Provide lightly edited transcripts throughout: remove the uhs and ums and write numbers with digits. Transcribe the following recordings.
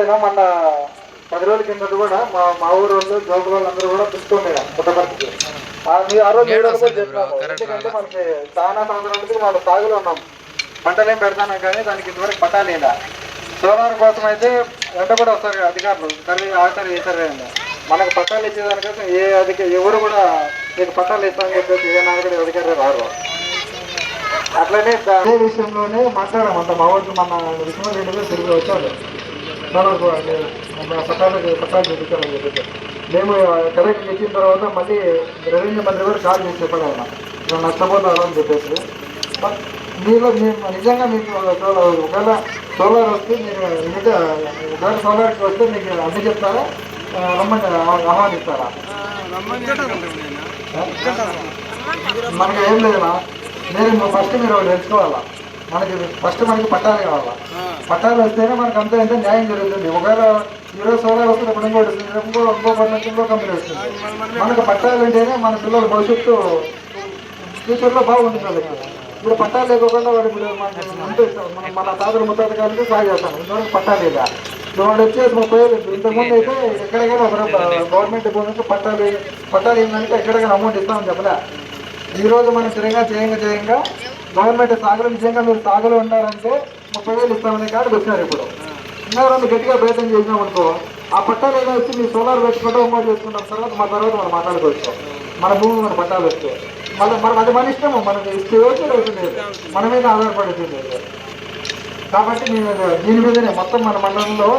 లేదైనా మొన్న 10 రోజుల కిందట కూడా మా ఊరు వాళ్ళు జోగుల వాళ్ళు అందరూ కూడా పుట్టుకున్నాయి పుట్టపర్తికి. ఆ రోజు కూడా చెప్పినాము. ఎందుకంటే మనకి చాలా సంవత్సరాల నుంచి వాళ్ళు సాగులో ఉన్నాం, పంటలు ఏం పెడతాను కానీ దానికి ఇంతవరకు పట్టాలేదా. సోలార్ కోసం అయితే వెంట కూడా వస్తారు అధికారులు, సరే ఆచారం చేశారు. మనకు పట్టాలు ఇచ్చేదానికోసం ఎవరు కూడా మీకు పట్టాలు ఇస్తామని చెప్పేసి ఏ నాయకుడు అధికారులు రారు. అట్లనే అదే విషయంలోనే మాట్లాడాము. అంత మా ఊరికి మన విష్ణురెడ్డి తిరిగి వచ్చాడు, పట్టాలు చూపించాలని చెప్పేసి. మేము కలెక్టర్ ఇచ్చిన తర్వాత మళ్ళీ రెవెన్యూ మంత్రి కూడా కాల్ చేసి చెప్పాడు, ఆయన మేము నష్టపోతాను అని చెప్పేసి. మీలో మేము నిజంగా మీకు ఒకవేళ సోలార్ వస్తే మీరు ఒకవేళ సోలార్కి వస్తే మీకు అన్ని చెప్తారా, రమ్మంటే ఆహ్వానిస్తారా? మనకి ఏం లేదన్నా, ఫస్ట్ మీరు తెలుసుకోవాలా. మనకి పట్టాలు కావాలా. పట్టాలు వస్తేనే మనకు అంతా ఎంత న్యాయం జరుగుతుంది. ఒకవేళ ఈరోజు సోలార్ వస్తుంది, ఇప్పుడు ఇంకో కంపెనీ వస్తుంది. మనకు పట్టాలు ఉంటేనే మన పిల్లల భవిష్యత్తు ఫ్యూచర్లో బాగుంటుంది వాళ్ళకి. ఇప్పుడు పట్టాలు లేకుండా వాడు ఇప్పుడు మన తాతలు ముత్తాత కాలకి సాగు చేస్తాను, ఇంతవరకు పట్టాలు లేదా. వాడు వచ్చేసి 30 ఏళ్ళు. ఇంతకుముందు అయితే ఎక్కడికైనా గవర్నమెంట్ భూమికి పట్టాలు ఏంటంటే ఎక్కడికైనా అమౌంట్ ఇస్తామని చెప్పలే. ఈరోజు మనం స్థిరంగా చేయంగా గవర్నమెంట్ సాగులో నిజంగా మీరు సాగులో ఉన్నారంటే 30,000 ఇస్తామనే కాడికి వచ్చినారు. ఇప్పుడు ఇంకా రెండు గట్టిగా ప్రయత్నం చేసినాం అనుకో, ఆ పట్టాలు ఏదో వచ్చి మీరు సోలార్ పెట్టుకుంటూ అమౌంట్ చేసుకుంటాం. తర్వాత మనం మాట్లాడుకోవచ్చు. మన భూమి మన పట్టాలు వస్తే మనం అది మన ఇష్టము, మనకి ఇస్తే అవుతుంది, మన మీద ఆధారపడుతుంది. కాబట్టి నేను దీని మీదనే మొత్తం మన మండలంలో,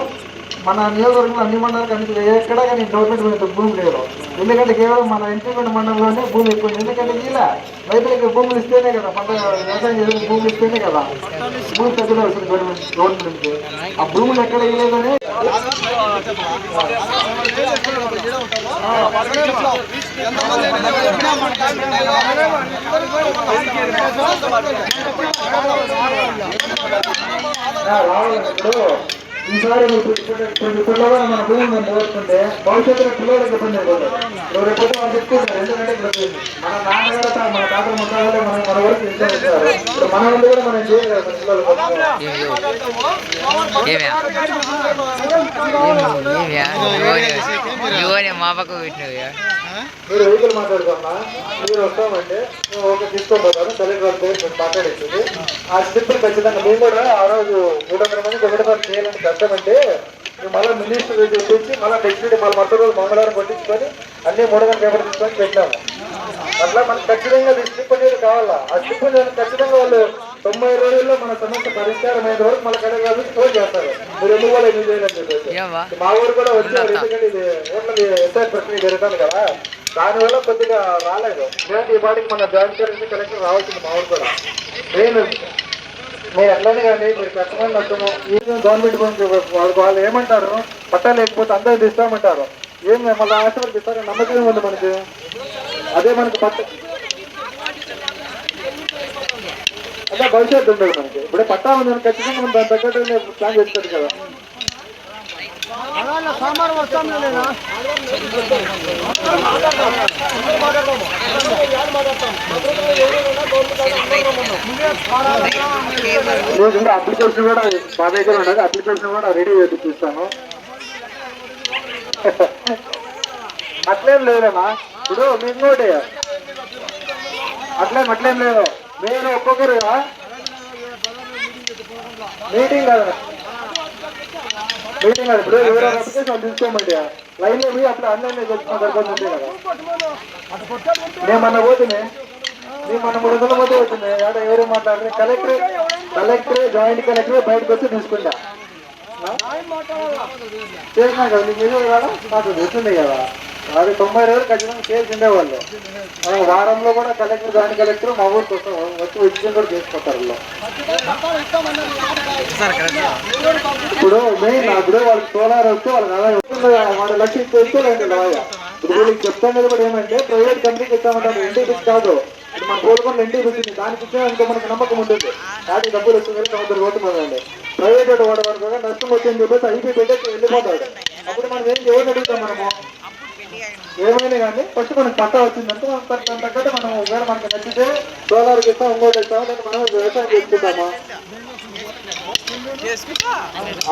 మన నియోజకవర్గంలో అన్ని మండలాలకు ఎక్కడా కానీ గవర్నమెంట్ భూమి లేదు. ఎందుకంటే కేవలం మన ఎంపీగొండ మండలంలోనే భూమి ఎక్కువ ఉంది. ఎందుకంటే ఇలా రైతులకి భూములు ఇస్తేనే కదా, పంట వ్యవసాయం చేసే భూములు ఇస్తేనే కదా భూమి తగ్గులు వస్తుంది గవర్నమెంట్ నుంచి. ఆ భూములు ఎక్కడ ఇవ్వలేదని రావాలన్నప్పుడు ఈసారి పిల్లలు మన భూమి మనం కోరుకుంటే భవిష్యత్తులో పిల్లలకి ఇబ్బంది అయిపోతుంది. రేపు వాళ్ళు చెప్తున్నారు. ఎందుకంటే మన నాన్నగారు మన తాతల ముఖాలు మన వరకు ఇస్తారు. ఇప్పుడు మన వాళ్ళు కూడా మనం చేయగలం మీరు వెహికల్ మాట్లాడుకున్నా, మీరు వస్తామంటే మేము ఒక తీసుకోబోతాను. కలెక్టర్ పేరు మాట్లాడేస్తుంది. ఆ స్లిప్లు ఖచ్చితంగా మేము కూడా ఆ రోజు 300 మందికి ఒకటిసారి చేయాలని కష్టమంటే మేము మళ్ళీ మినిస్టర్ తెప్పించి మళ్ళీ నెక్స్ట్ డే మళ్ళీ మొత్తం రోజు మంగళవారం పట్టించుకొని అన్ని 300 పేపర్ తీసుకొని పెట్టాము. అట్లా మనకు ఖచ్చితంగా స్లిప్ అనేది కావాలా. ఆ స్లిప్ ఖచ్చితంగా వాళ్ళు 90 రోజుల్లో మన సమస్య పరిష్కారం అయిన వరకు మన కలెక్టర్ ఫోన్ చేస్తారు. మీరు ఎందుకు కూడా ఎందుకు చేయాలని చెప్పేసి మా ఊరు కూడా వచ్చారు. ఎందుకంటే ఇది ఓట్ల ఎస్ఐ ప్రక్రియ జరుగుతుంది కదా, దానివల్ల కొద్దిగా రాలేదు. ఇలాంటి ఈ పాటికి మన జాయింట్ కలెక్టర్ రావాల్సింది మా ఊరు కూడా. నేను ఎట్లనే కానీ మీరు కష్టమైన నష్టము ఈ గవర్నమెంట్ గురించి వాళ్ళు ఏమంటారు, పట్టా లేకపోతే అందరూ ఇస్తామంటారు. ఏం మళ్ళీ ఆశపడికి ఇస్తారో నమ్మకం ఉంది మనకి. అదే మనకి అదే భవిష్యత్తు ఉండదు మనకి. ఇప్పుడే పట్టా ఉందని ఖచ్చితంగా మనం దాని తగ్గట్టు ప్లాన్ చేస్తారు కదా. అప్లికేషన్ కూడా మా దగ్గర ఉండదు. అప్లికేషన్ కూడా రెడీ చేసి చూస్తాను. అట్లేం లేదమ్మా. ఇప్పుడు మీకు నోటే అట్లేం లేదు. నేను ఒక్కొక్కరుగా మీటింగ్ కాదు ఇప్పుడు ఎవరో అప్లికేషన్ తీసుకోమండి లైన్ లో పోయి అట్లా ఆన్లైన్ లో తెచ్చుకున్న సరిపోతుంది కదా. నేను మొన్న 300 పోతే వచ్చింది. ఎవరు మాట్లాడారు? కలెక్టర్ జాయింట్ కలెక్టర్ బయటకు వచ్చి తీసుకుంటా చేసినా కదా. నీకు ఏదో కదా నాకు తెలుస్తుంది కదా. అది 90 రోజులు ఖచ్చితంగా చేసి ఉండేవాళ్ళు. వారంలో కూడా కలెక్టర్ జాయింట్ కలెక్టర్ మా ఊరికి వచ్చి విజయం కూడా చేసుకుంటారు. ఇప్పుడు మెయిన్ ఇప్పుడు వాళ్ళకి సోలార్ వస్తే వాళ్ళకి లక్ష ఇచ్చేస్తే ఇప్పుడు వీళ్ళకి చెప్తాను కూడా ఏమంటే ప్రైవేట్ కంపెనీకి ఇస్తామంటారు. ఎన్టీపీసీ కాదు, ఇప్పుడు మన కోరుకున్న ఎన్టీపీసీ దానికి ఇచ్చేదానికి మనకు నమ్మకం ఉంటుంది. దానికి డబ్బులు వచ్చిందని సంవత్సరం పోతుందండి. ప్రైవేట్ వాడు వరకు నష్టం వచ్చిందని చెప్పేసి ఐపీ పెట్టేసి వెళ్ళిపోతాడు. అప్పుడు మనం ఏం ఎవరిని అడుగుతాం? మనము ఏమైనా కానీ ఫస్ట్ మనకు పట్టా వచ్చిందంటే దాని తగ్గట్టు మనం ఒకవేళ మనకు నచ్చితే సోలార్కి ఇస్తాం, ఇంకోటి ఇస్తాం, దాన్ని మనం వ్యవసాయం చేసుకుంటామా.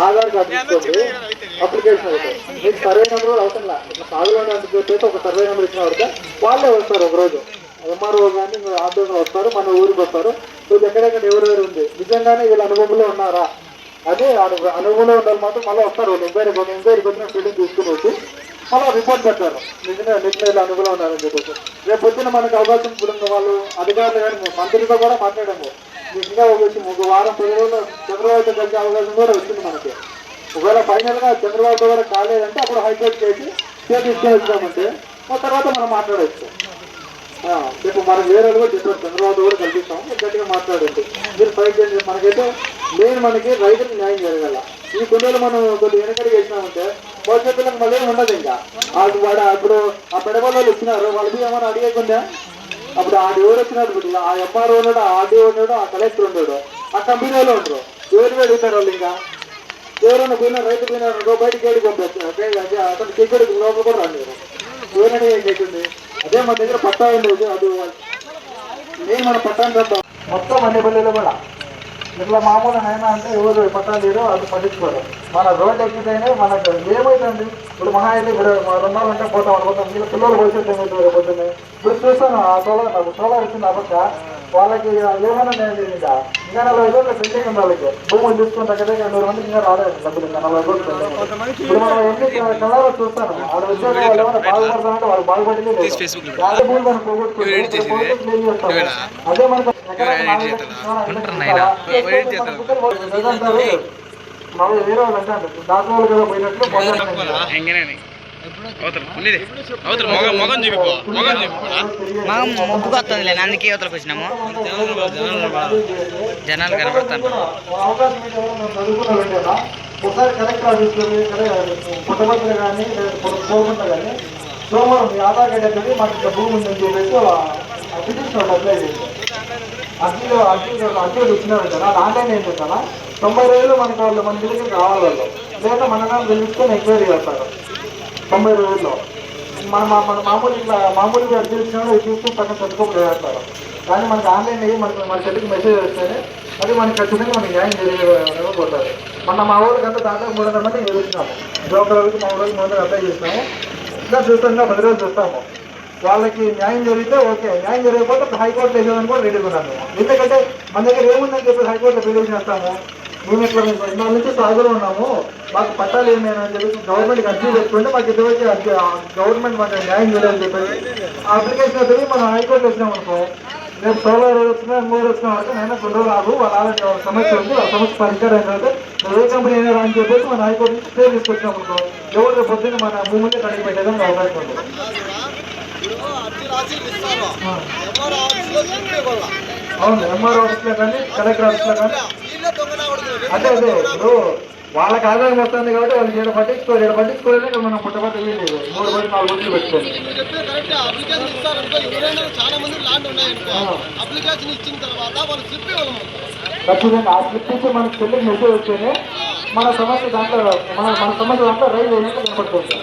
ఆధార్ కార్డు తీసుకోండి, అప్లికేషన్ అవుతాయి. మీకు సర్వే నెంబర్ కూడా అవసరం లేదు. ఇట్లా సాగులోనే అందుకు ఒక సర్వే నెంబర్ ఇచ్చిన వాడితే వాళ్ళే వస్తారు. ఒకరోజు ఎంఆర్ఓ కానీ ఆర్డీఓ వస్తారు, మన ఊరికి వస్తారు. ఇప్పుడు ఎక్కడెక్కడ ఎవరెవరు ఉంది, నిజంగానే వీళ్ళ అనుభవంలో ఉన్నారా అని అనుభవంలో ఉండాలి మాత్రం మళ్ళీ వస్తారు. వాళ్ళు ఎంక్వైరీకి వచ్చిన ఫీల్డింగ్ తీసుకుని వచ్చి మళ్ళీ రిపోర్ట్ పెడతారు, నిజంగా వీళ్ళ అనుభవం ఉన్నారని చెప్పేసి. రేపు పొద్దున మనకు అవకాశం ఇప్పుడు వాళ్ళు అధికారులు కానీ మంత్రితో కూడా మాట్లాడాము. నిజంగా ఒక వారం 10 రోజులు చంద్రబాబుతో కలిసే అవకాశం కూడా వచ్చింది మనకి. ఒకవేళ ఫైనల్గా చంద్రబాబుతో కూడా కాలేదంటే అప్పుడు హైకోర్టు చేసి తీసుకొని వచ్చామంటే తర్వాత మనం మాట్లాడవచ్చు. రేపు మనం వేరే కూడా చెప్పారు, చంద్రబాబు కూడా కల్పిస్తాము, గట్టిగా మాట్లాడండి, మీరు ఫైట్ చేయండి. మనకైతే మెయిన్ మనకి రైతులకు న్యాయం జరగాల. ఈ కొన్ని మనం కొద్దిగా వెనకడికి వేసినామంటే భవిష్యత్తులకు మళ్ళీ ఏమి ఉండదు. ఇంకా వాడు ఇప్పుడు ఆ పెడబల్ వాళ్ళు వచ్చినారు, వాళ్ళకి ఏమైనా అడిగకుండా అప్పుడు ఆ ఎవరు వచ్చినాడు, ఆ ఎంఆర్ఓ ఉన్నాడు, ఆ ఆర్డీఓ ఉన్నాడు, ఆ కలెక్టర్ ఉన్నాడు, ఆ కంపెనీలో ఉండరు. ఎవరు అడుగుతారు వాళ్ళు? ఇంకా ఎవరైనా పోయినా రైతు పోయినా బయటకి ఏడికి పంపిస్తారు, అతను చెక్కడికి లోపల కూడా రాదు. ఎవరైనా ఏం చేస్తుంది? అదే మన దగ్గర పట్టా ఉండేది, అది నేను మన పట్టాన్ని చెప్తాం మొత్తం అన్ని పల్లెలు కూడా. ఇట్లా మామూలు అయినా అంటే ఎవరు పట్టాలు లేరు, అది పట్టించుకోరు. మన రోడ్డు ఎక్కితేనే మనకు ఏమైతుంది. ఇప్పుడు మహా అయితే ఇప్పుడు 2 రోజులు అంటే పోతాం అనుకుంటాం, మీరు పిల్లలు భవిష్యత్తు ఏమవుతుంది పొద్దున్నే. ఇప్పుడు చూస్తాను ఆ సోలార్ వచ్చింది అప్పక వాళ్ళకి ఏమైనా నేను ఇంకా 40 రోజులు పెండింగ్ ఉంది. వాళ్ళకి భూములు తీసుకుని దగ్గర 200 మంది ఇంకా రాలేదు డబ్బులు. ఇంకా 40 రోజులు ఇప్పుడు మనం ఎన్ని కలర్ చూస్తాను. వాళ్ళు ఉద్యోగం వాళ్ళు ఏమైనా బాగుపడతారంటే వాళ్ళు బాగుపడింది లేదు. భూములు మనం పోగొట్టుకుంటే అదే మనకు మామూలు వేరే వాళ్ళు అంటే దాని వాళ్ళు కదా పోయినట్లు మొగ్గుగా వస్తుంది. అందుకే యువతలకు వచ్చినాము. జనాలు కనబడతాను. ఒకసారి కలెక్టర్ ఆఫీస్లో పుట్టపత్రులు కానీ పోకుండా కానీ సోమవారం మీ ఆధార్ కార్డు అనేది మాకు ఇక్కడ భూమి ఉందని చెప్పేసి పిటిషన్ అప్లై చేశారు. అర్జీలు ఇచ్చినారు కదా, ఆన్లైన్ ఏం చేస్తారా 90 రోజులు మనకు వాళ్ళు మన దగ్గరికి రావాలి. వాళ్ళు లేదా మన తెలుసుకొని ఎంక్వైరీ చేస్తారు 90 రోజుల్లో. మన మామూలు ఇట్లా మామూలుగా అర్జీలు ఇచ్చినా తీసుకుని పక్కన చదువుకోకుండా చేస్తారు. కానీ మనకు ఆన్లైన్ అయ్యి మన చేతికి మెసేజ్ వస్తేనే అది మనకి ఖచ్చితంగా మనకి న్యాయం జరిగిపోతుంది. మా ఊరికి అంతా దాంట్లో 300 మంది చూసినాము. జోకర్లకి మా ఊరికి 300 అప్లై చేసినాము. ఇంకా చూస్తాం, 10 రోజులు చూస్తాము. వాళ్ళకి న్యాయం జరిగితే ఓకే, న్యాయం జరిగిపోతే హైకోర్టులో వేసేదని కూడా రెడీగా ఉన్నాము. ఎందుకంటే మన దగ్గర ఏముందని చెప్పి హైకోర్టులో పిలిచి చేస్తాము. మేము ఇట్లా 2 నెలల నుంచి సాగులో ఉన్నాము, మాకు పట్టాలు ఏమైనా అని చెప్పి గవర్నమెంట్కి అర్జీ పెట్టుకుంటే మాకు ఇదివరకు గవర్నమెంట్ మాకు న్యాయం చేయాలని చెప్పేసి ఆ అప్లికేషన్ అయితే మనం హైకోర్టులో వచ్చినాం అనుకో, రేపు సోలార్ వచ్చినా 3 వచ్చిన వరకు నేను 2 రోజులు రాదు, వాళ్ళ సమస్య ఉంది, ఆ సమస్య పరిష్కారం ఏంటంటే ఏ కంపెనీ అయినా అని చెప్పేసి మన హైకోర్టు స్టే తీసుకొచ్చినాం అనుకో, ఎవరు పొద్దున్న మన భూములే కడిగి పెట్టేదానికి అవకాశం ఉంది. అవును, ఎంఆర్ఓ ఆఫీస్లో కానీ కలెక్టర్ ఆఫీస్లో కానీ అదే ఇప్పుడు వాళ్ళకి ఆదాయం వస్తుంది కాబట్టి వాళ్ళు ఇక్కడ పట్టించుకోలేదు. మనం పుట్టపట్ట వీలేదు 3 రోజులు 4 రోజులు పెట్టుకోవాలి. ఖచ్చితంగా ఆ స్లిప్ ఇచ్చి మనకి చెల్లికి మెసేజ్ వచ్చేది మన సమస్య దాంట్లో మన సమస్య దాంట్లో రైలు అయినట్టు కనపడుతుంది.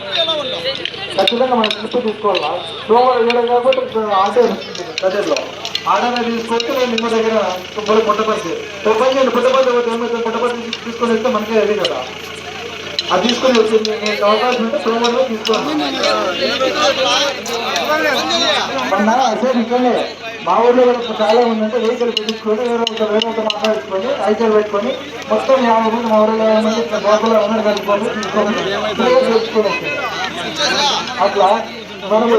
ఖచ్చితంగా మనం స్లిప్ తీసుకోవాలా. సోమవారం వేయడం కాబట్టి ఆటో బడ్జెట్లో ఆటోనే తీసుకొచ్చి నేను ನಿಮ್ಮ దగ్గర పుట్టపర్తి పుట్టపర్తి తీసుకొని వస్తే మనకే అది కదా, అది తీసుకొని వచ్చింది. మీకు అవకాశం ఉంటే సోమవారం తీసుకోవాలి. మొన్న అసలు ఇక్కడనే మా ఊళ్ళో చాలా ఉందంటే వెహికల్ పెట్టించుకొని వేరే ఒక మాట్లాడుకొని ఐకల్ పెట్టుకొని మొత్తం 50 మంది మా ఊళ్ళో 50 మంది లోపల అందరూ కలుపుకొని తీసుకొని తెచ్చుకొని అట్లా మనము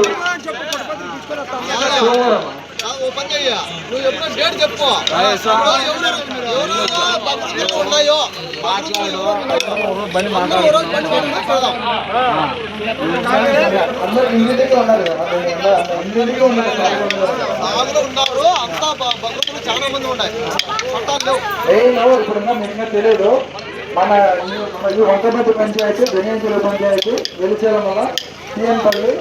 సోమవారం అందరూ ఇంటికి ఉన్నారు కదా, ఇంటికి ఉన్నారు. ఇప్పుడున్నా మెయిన్గా తెలియదు. మన వంకపల్లి పంచాయతీ, జనేశ్వర పంచాయతీ, వెలిచేలం వల్ల సీఎంపల్లి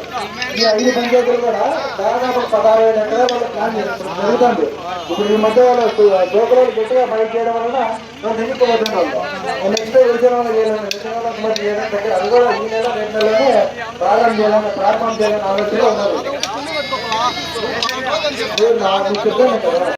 ఈ 5 పంచాయతీలు కూడా దాదాపు 16,000 ఎకరాలు ప్లాన్ జరుగుతుంది. ఇప్పుడు ఈ మధ్య వాళ్ళు జోకరాలు గట్టిగా ఫైట్ చేయడం వలన వాళ్ళు ఎన్నికపోతుంది. వాళ్ళు నెక్స్ట్ వెలిచేలం వల్ల చేయలేదు, అది కూడా ఈ నెల 2 నెలలోనే ప్రారంభం చేయాలని ఆలోచన ఉన్నారు. మీకు చెప్పాను కదా,